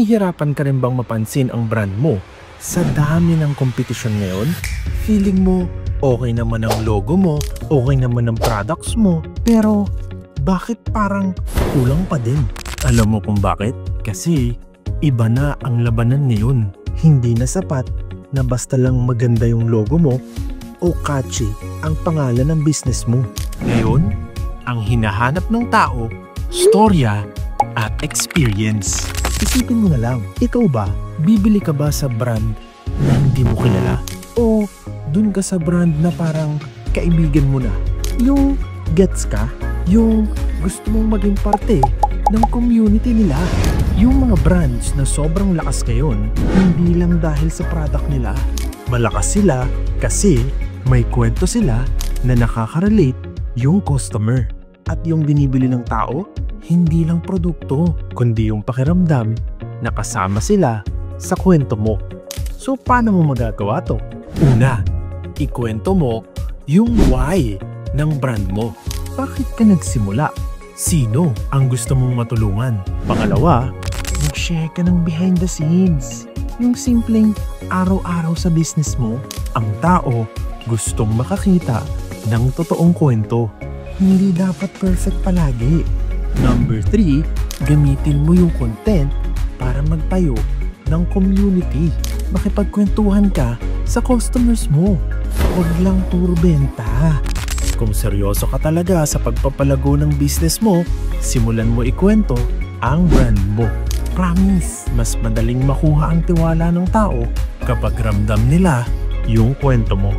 Nahihirapan ka rin bang mapansin ang brand mo? Sa dami ng kompetisyon ngayon, feeling mo okay naman ang logo mo, okay naman ang products mo, pero bakit parang kulang pa din? Alam mo kung bakit? Kasi iba na ang labanan ngayon. Hindi na sapat na basta lang maganda yung logo mo o catchy ang pangalan ng business mo. Ngayon, ang hinahanap ng tao, storya at experience. Isipin mo na lang, ikaw ba, bibili ka ba sa brand na hindi mo kilala? O dun ka sa brand na parang kaibigan mo na? Yung gets ka? Yung gusto mong maging parte ng community nila? Yung mga brands na sobrang lakas ngayon, hindi lang dahil sa product nila. Malakas sila kasi may kwento sila na nakaka-relate yung customer. At yung binibili ng tao, hindi lang produkto, kundi yung pakiramdam na kasama sila sa kwento mo. So paano mo magagawa to? Una, ikwento mo yung why ng brand mo. Bakit ka nagsimula? Sino ang gusto mong matulungan? Pangalawa, mag-share ka ng behind the scenes. Yung simpleng araw-araw sa business mo, ang tao gustong makakita ng totoong kwento. Hindi dapat perfect palagi. Number 3, gamitin mo yung content para magtayo ng community. Makipagkwentuhan ka sa customers mo. Huwag lang puro benta. Kung seryoso ka talaga sa pagpapalago ng business mo, simulan mo ikwento ang brand mo. Promise, mas madaling makuha ang tiwala ng tao kapag ramdam nila yung kwento mo.